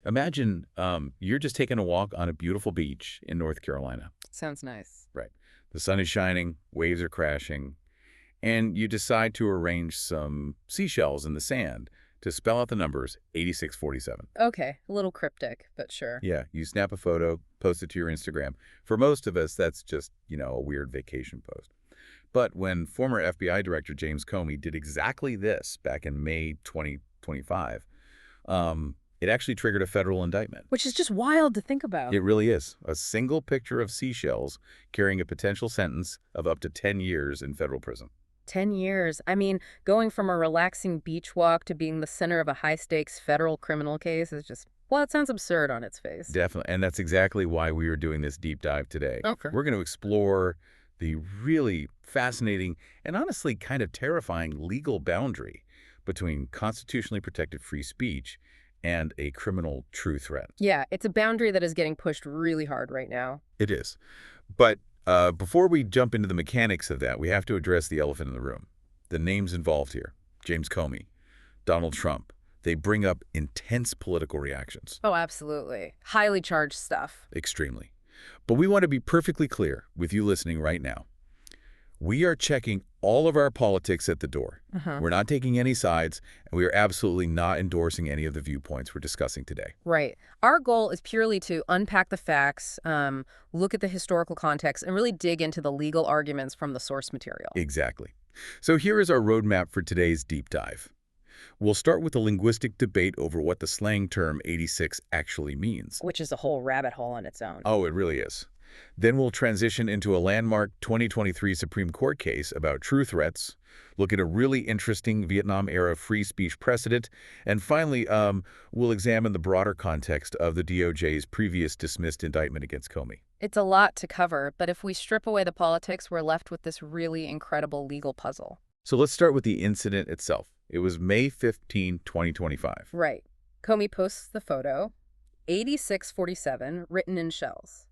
Imagine you're just taking a walk on a beautiful beach in North Carolina. Sounds nice. Right. The sun is shining, waves are crashing, and you decide to arrange some seashells in the sand to spell out the numbers 8647. Okay, a little cryptic, but sure. Yeah, you snap a photo, post it to your Instagram. For most of us, that's just, a weird vacation post. But when former FBI Director James Comey did exactly this back in May 2025, it actually triggered a federal indictment. Which is just wild to think about. It really is. A single picture of seashells carrying a potential sentence of up to 10 years in federal prison. 10 years. I mean, going from a relaxing beach walk to being the center of a high-stakes federal criminal case is just, well, it sounds absurd on its face. Definitely. And that's exactly why we are doing this deep dive today. Okay. We're going to explore the really fascinating and honestly kind of terrifying legal boundary between constitutionally protected free speech and a criminal true threat. Yeah, it's a boundary that is getting pushed really hard right now. It is. But before we jump into the mechanics of that, we have to address the elephant in the room. The names involved here, James Comey, Donald Trump, they bring up intense political reactions. Oh, absolutely. Highly charged stuff. Extremely. But we want to be perfectly clear with you listening right now. We are checking all of our politics at the door. We're not taking any sides, and we are absolutely not endorsing any of the viewpoints we're discussing today. Right. Our goal is purely to unpack the facts, look at the historical context, and really dig into the legal arguments from the source material. Exactly. So here is our roadmap for today's deep dive. We'll start with a linguistic debate over what the slang term 86 actually means. Which is a whole rabbit hole on its own. Oh, it really is. Then we'll transition into a landmark 2023 Supreme Court case about true threats, look at a really interesting Vietnam-era free speech precedent, and finally, we'll examine the broader context of the DOJ's previous dismissed indictment against Comey. It's a lot to cover, but if we strip away the politics, we're left with this really incredible legal puzzle. So let's start with the incident itself. It was May 15, 2025. Right. Comey posts the photo, 8647, written in shells.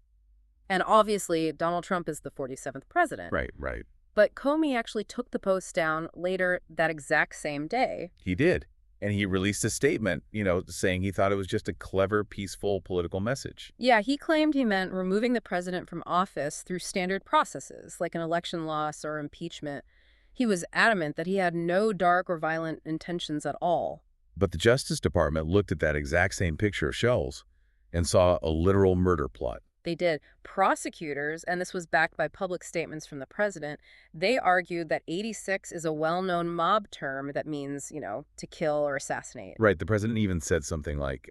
And obviously, Donald Trump is the 47th president. Right. But Comey actually took the post down later that exact same day. He did. And he released a statement, saying he thought it was just a clever, peaceful political message. Yeah, he claimed he meant removing the president from office through standard processes, like an election loss or impeachment. He was adamant that he had no dark or violent intentions at all. But the Justice Department looked at that exact same picture of shells and saw a literal murder plot. They did. Prosecutors, and this was backed by public statements from the president, they argued that 86 is a well-known mob term that means, to kill or assassinate. Right. The president even said something like,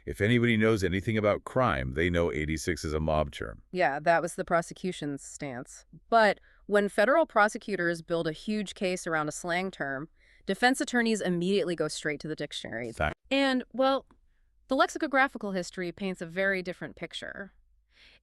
if anybody knows anything about crime, they know 86 is a mob term. Yeah, that was the prosecution's stance. But when federal prosecutors build a huge case around a slang term, defense attorneys immediately go straight to the dictionaries. And, well, the lexicographical history paints a very different picture.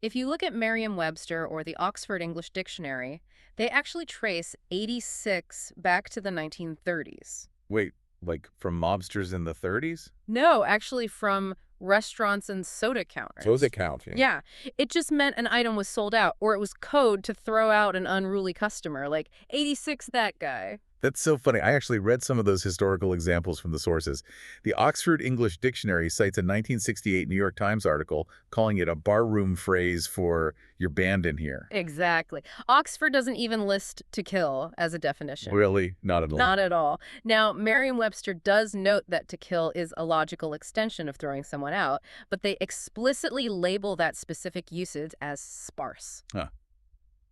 If you look at Merriam-Webster or the Oxford English Dictionary, they actually trace 86 back to the 1930s. Wait, like from mobsters in the 30s? No, actually from restaurants and soda counters. Soda counting. Yeah. It just meant an item was sold out, or it was code to throw out an unruly customer, like 86 that guy. That's so funny. I actually read some of those historical examples from the sources. The Oxford English Dictionary cites a 1968 New York Times article calling it a barroom phrase for "you're banned in here." Exactly. Oxford doesn't even list to kill as a definition. Really? Not at all. Not at all. Now, Merriam-Webster does note that to kill is a logical extension of throwing someone out, but they explicitly label that specific usage as sparse. Huh.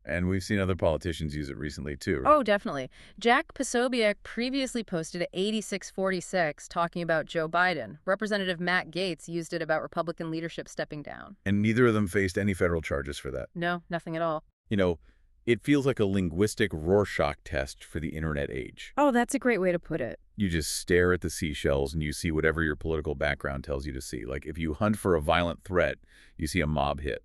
And we've seen other politicians use it recently, too. Right? Oh, definitely. Jack Posobiec previously posted at 8646 talking about Joe Biden. Representative Matt Gaetz used it about Republican leadership stepping down. And neither of them faced any federal charges for that. No, nothing at all. It feels like a linguistic Rorschach test for the internet age. Oh, that's a great way to put it. You just stare at the seashells and you see whatever your political background tells you to see. Like if you hunt for a violent threat, you see a mob hit.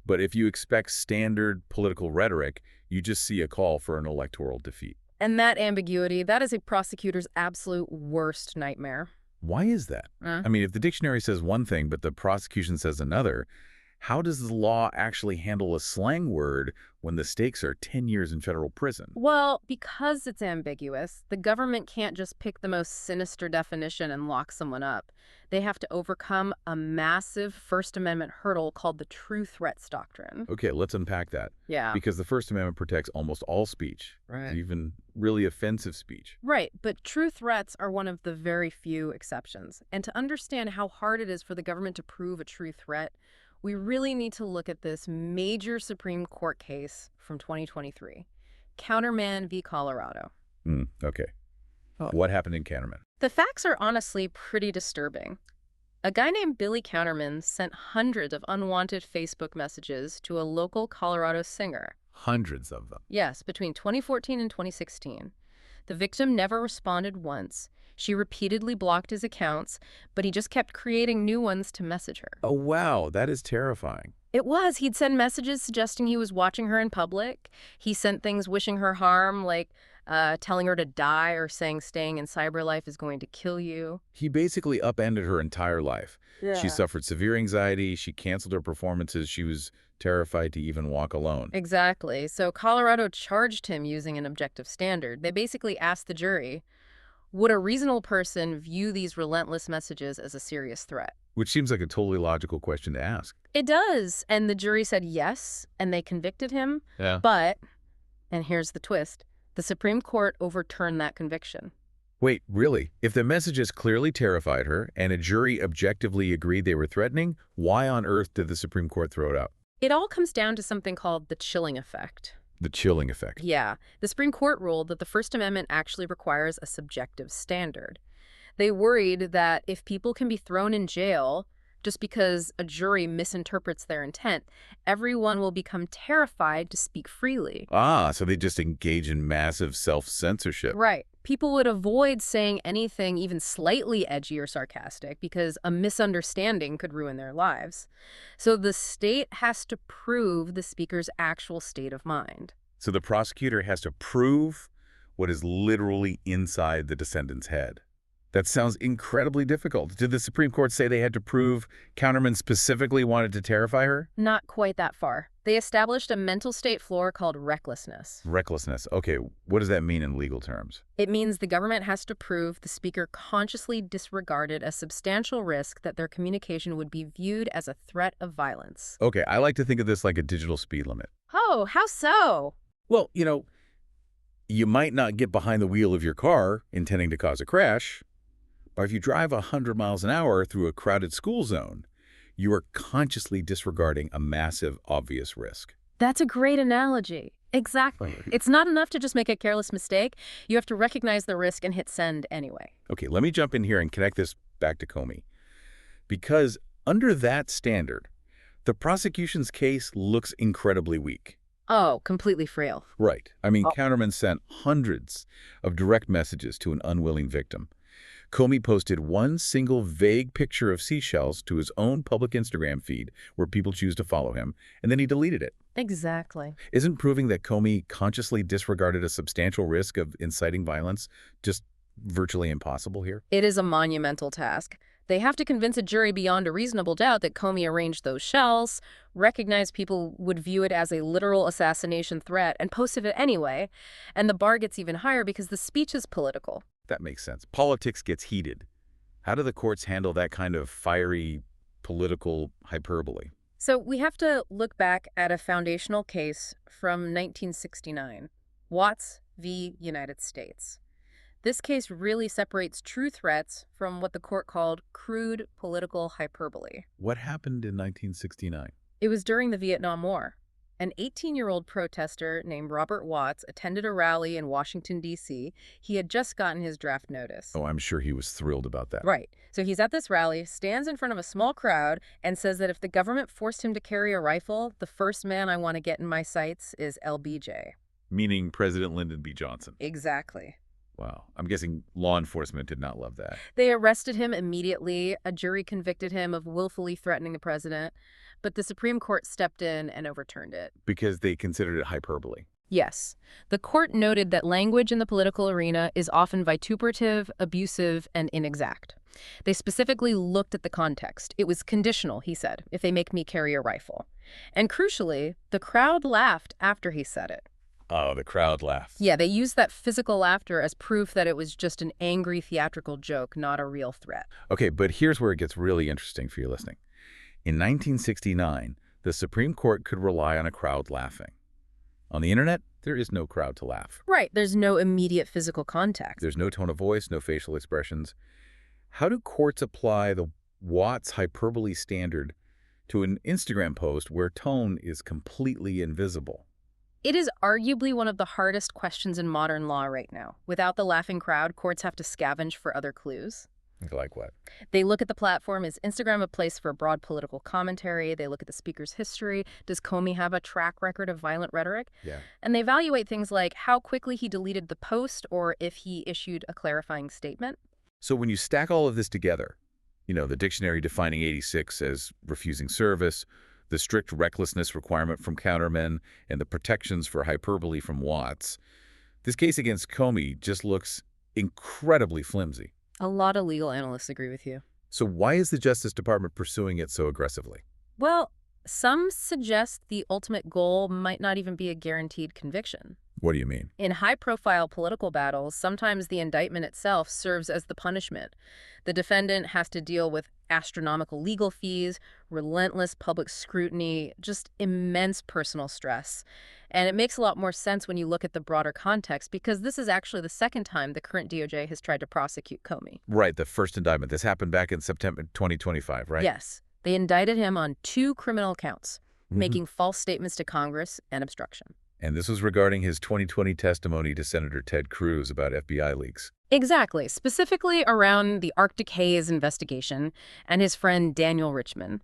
But if you expect standard political rhetoric, you just see a call for an electoral defeat. And that ambiguity, that is a prosecutor's absolute worst nightmare. Why is that? I mean, if the dictionary says one thing, but the prosecution says another, How does the law actually handle a slang word when the stakes are 10 years in federal prison? Well, because it's ambiguous, the government can't just pick the most sinister definition and lock someone up. They have to overcome a massive First Amendment hurdle called the true threats doctrine. Okay, let's unpack that. Yeah. Because the First Amendment protects almost all speech, Right. even really offensive speech. Right, but true threats are one of the very few exceptions. And to understand how hard it is for the government to prove a true threat, we really need to look at this major Supreme Court case from 2023, Counterman v. Colorado. Okay. Oh. What happened in Counterman? The facts are honestly pretty disturbing. A guy named Billy Counterman sent hundreds of unwanted Facebook messages to a local Colorado singer. Hundreds of them. Yes, between 2014 and 2016. The victim never responded once. She repeatedly blocked his accounts, but he just kept creating new ones to message her. Oh, wow. That is terrifying. It was. He'd send messages suggesting he was watching her in public. He sent things wishing her harm, like telling her to die or saying staying in cyber life is going to kill you. He basically upended her entire life. Yeah. She suffered severe anxiety. She canceled her performances. She was terrified to even walk alone. Exactly. So Colorado charged him using an objective standard. They basically asked the jury, would a reasonable person view these relentless messages as a serious threat? Which seems like a totally logical question to ask. It does. And the jury said yes, and they convicted him. Yeah. But, and here's the twist, the Supreme Court overturned that conviction. Wait, really? If the messages clearly terrified her and a jury objectively agreed they were threatening, why on earth did the Supreme Court throw it out? It all comes down to something called the chilling effect. The chilling effect. Yeah. The Supreme Court ruled that the First Amendment actually requires a subjective standard. They worried that if people can be thrown in jail just because a jury misinterprets their intent, everyone will become terrified to speak freely. Ah, so they just engage in massive self-censorship. Right. People would avoid saying anything even slightly edgy or sarcastic because a misunderstanding could ruin their lives. So the state has to prove the speaker's actual state of mind. So the prosecutor has to prove what is literally inside the defendant's head. That sounds incredibly difficult. Did the Supreme Court say they had to prove Counterman specifically wanted to terrify her? Not quite that far. They established a mental state floor called recklessness. Recklessness. Okay, what does that mean in legal terms? It means the government has to prove the speaker consciously disregarded a substantial risk that their communication would be viewed as a threat of violence. Okay, I like to think of this like a digital speed limit. Oh, how so? Well, you might not get behind the wheel of your car intending to cause a crash, but if you drive 100 miles an hour through a crowded school zone, you are consciously disregarding a massive, obvious risk. That's a great analogy. Exactly. It's not enough to just make a careless mistake. You have to recognize the risk and hit send anyway. Okay, let me jump in here and connect this back to Comey. Because under that standard, the prosecution's case looks incredibly weak. Oh, completely frail. Right. I mean, Counterman sent hundreds of direct messages to an unwilling victim. Comey posted one single vague picture of seashells to his own public Instagram feed where people choose to follow him, and then he deleted it. Exactly. Isn't proving that Comey consciously disregarded a substantial risk of inciting violence just virtually impossible here? It is a monumental task. They have to convince a jury beyond a reasonable doubt that Comey arranged those shells, recognize people would view it as a literal assassination threat, and posted it anyway. And the bar gets even higher because the speech is political. That makes sense. Politics gets heated. How do the courts handle that kind of fiery political hyperbole? So we have to look back at a foundational case from 1969, Watts v. United States. This case really separates true threats from what the court called crude political hyperbole. What happened in 1969? It was during the Vietnam War. An 18-year-old protester named Robert Watts attended a rally in Washington, D.C. He had just gotten his draft notice. Oh, I'm sure he was thrilled about that. Right. So he's at this rally, stands in front of a small crowd, and says that if the government forced him to carry a rifle, the first man I want to get in my sights is LBJ. Meaning President Lyndon B. Johnson. Exactly. Wow. I'm guessing law enforcement did not love that. They arrested him immediately. A jury convicted him of willfully threatening the president. But the Supreme Court stepped in and overturned it. Because they considered it hyperbole. Yes. The court noted that language in the political arena is often vituperative, abusive, and inexact. They specifically looked at the context. It was conditional, he said, if they make me carry a rifle. And crucially, the crowd laughed after he said it. Oh, the crowd laughed. Yeah, they used that physical laughter as proof that it was just an angry theatrical joke, not a real threat. Okay, but here's where it gets really interesting for you listening. In 1969, the Supreme Court could rely on a crowd laughing. On the internet, there is no crowd to laugh. Right, there's no immediate physical contact. There's no tone of voice, no facial expressions. How do courts apply the Watts hyperbole standard to an Instagram post where tone is completely invisible? It is arguably one of the hardest questions in modern law right now. Without the laughing crowd, courts have to scavenge for other clues. Like what? They look at the platform. Is Instagram a place for broad political commentary? They look at the speaker's history. Does Comey have a track record of violent rhetoric? Yeah. And they evaluate things like how quickly he deleted the post or if he issued a clarifying statement. So when you stack all of this together, the dictionary defining 86 as refusing service, the strict recklessness requirement from countermen, and the protections for hyperbole from Watts, this case against Comey just looks incredibly flimsy. A lot of legal analysts agree with you. So why is the Justice Department pursuing it so aggressively? Well, some suggest the ultimate goal might not even be a guaranteed conviction. What do you mean? In high-profile political battles, sometimes the indictment itself serves as the punishment. The defendant has to deal with astronomical legal fees, relentless public scrutiny, just immense personal stress. And it makes a lot more sense when you look at the broader context, because this is actually the second time the current DOJ has tried to prosecute Comey. Right, the first indictment. This happened back in September 2025, right? Yes. They indicted him on 2 criminal counts, making false statements to Congress and obstruction. And this was regarding his 2020 testimony to Senator Ted Cruz about FBI leaks. Exactly, specifically around the Arctic Haze investigation and his friend Daniel Richman.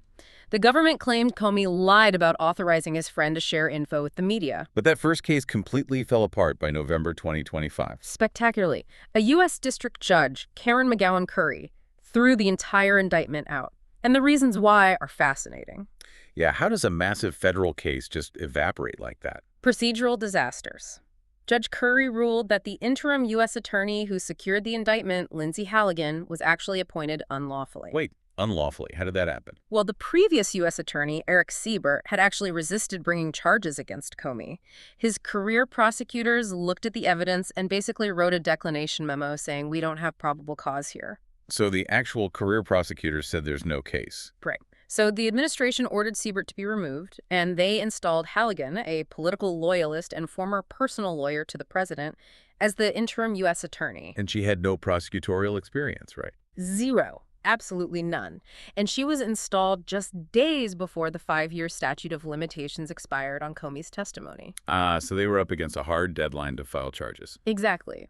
The government claimed Comey lied about authorizing his friend to share info with the media. But that first case completely fell apart by November 2025. Spectacularly. A U.S. District Judge, Karen McGowan Curry, threw the entire indictment out. And the reasons why are fascinating. Yeah, how does a massive federal case just evaporate like that? Procedural disasters. Judge Curry ruled that the interim U.S. attorney who secured the indictment, Lindsay Halligan, was actually appointed unlawfully. Wait, unlawfully? How did that happen? Well, the previous U.S. attorney, Eric Siebert, had actually resisted bringing charges against Comey. His career prosecutors looked at the evidence and basically wrote a declination memo saying, we don't have probable cause here. So the actual career prosecutors said there's no case. Right. So the administration ordered Siebert to be removed, and they installed Halligan, a political loyalist and former personal lawyer to the president, as the interim U.S. attorney. And she had no prosecutorial experience, right? Zero. Absolutely none. And she was installed just days before the 5-year statute of limitations expired on Comey's testimony. So they were up against a hard deadline to file charges. Exactly.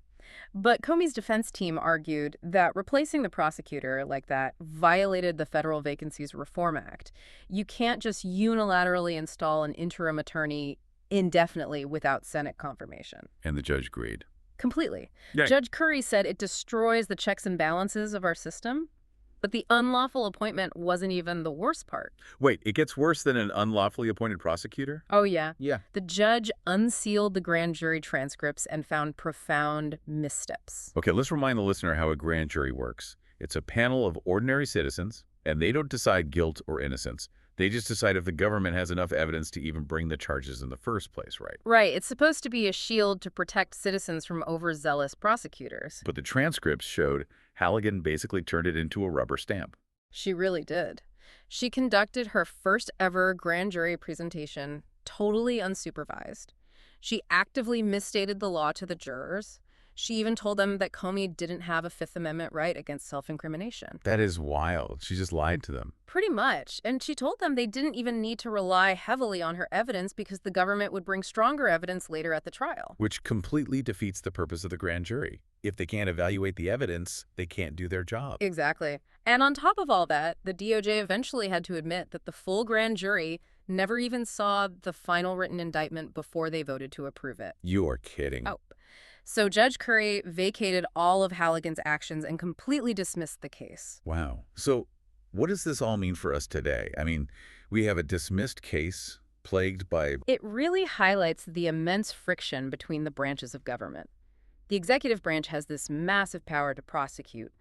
But Comey's defense team argued that replacing the prosecutor like that violated the Federal Vacancies Reform Act. You can't just unilaterally install an interim attorney indefinitely without Senate confirmation. And the judge agreed. Completely. Yeah. Judge Curry said it destroys the checks and balances of our system. But the unlawful appointment wasn't even the worst part. Wait, it gets worse than an unlawfully appointed prosecutor? Oh, yeah. Yeah. The judge unsealed the grand jury transcripts and found profound missteps. Okay, let's remind the listener how a grand jury works. It's a panel of ordinary citizens, and they don't decide guilt or innocence. They just decide if the government has enough evidence to even bring the charges in the first place, right? Right. It's supposed to be a shield to protect citizens from overzealous prosecutors. But the transcripts showed Halligan basically turned it into a rubber stamp. She really did. She conducted her first ever grand jury presentation totally unsupervised. She actively misstated the law to the jurors. She even told them that Comey didn't have a Fifth Amendment right against self-incrimination. That is wild. She just lied to them. Pretty much. And she told them they didn't even need to rely heavily on her evidence because the government would bring stronger evidence later at the trial. Which completely defeats the purpose of the grand jury. If they can't evaluate the evidence, they can't do their job. Exactly. And on top of all that, the DOJ eventually had to admit that the full grand jury never even saw the final written indictment before they voted to approve it. You are kidding. Oh. So Judge Curry vacated all of Halligan's actions and completely dismissed the case. Wow. So what does this all mean for us today? I mean, we have a dismissed case, plagued by... It really highlights the immense friction between the branches of government. The executive branch has this massive power to prosecute,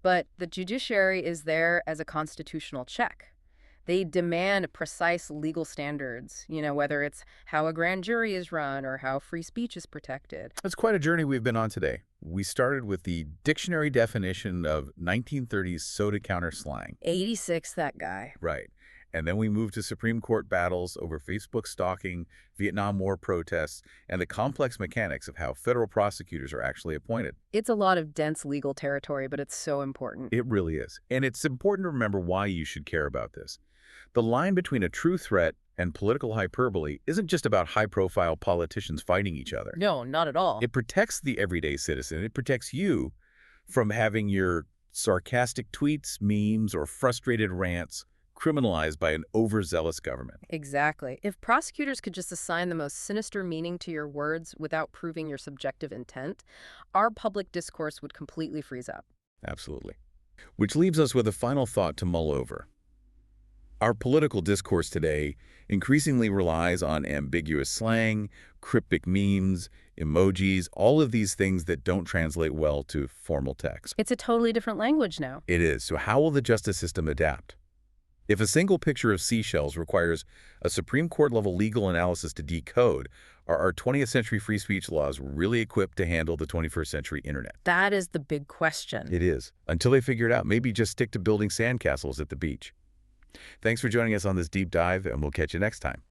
but the judiciary is there as a constitutional check. They demand precise legal standards, whether it's how a grand jury is run or how free speech is protected. That's quite a journey we've been on today. We started with the dictionary definition of 1930s soda counter slang. 86, that guy. Right. And then we moved to Supreme Court battles over Facebook stalking, Vietnam War protests, and the complex mechanics of how federal prosecutors are actually appointed. It's a lot of dense legal territory, but it's so important. It really is. And it's important to remember why you should care about this. The line between a true threat and political hyperbole isn't just about high-profile politicians fighting each other. No, not at all. It protects the everyday citizen. It protects you from having your sarcastic tweets, memes, or frustrated rants criminalized by an overzealous government. Exactly. If prosecutors could just assign the most sinister meaning to your words without proving your subjective intent, our public discourse would completely freeze up. Absolutely. Which leaves us with a final thought to mull over. Our political discourse today increasingly relies on ambiguous slang, cryptic memes, emojis, all of these things that don't translate well to formal text. It's a totally different language now. It is. So how will the justice system adapt? If a single picture of seashells requires a Supreme Court-level legal analysis to decode, are our 20th century free speech laws really equipped to handle the 21st century internet? That is the big question. It is. Until they figure it out, maybe just stick to building sandcastles at the beach. Thanks for joining us on this deep dive, and we'll catch you next time.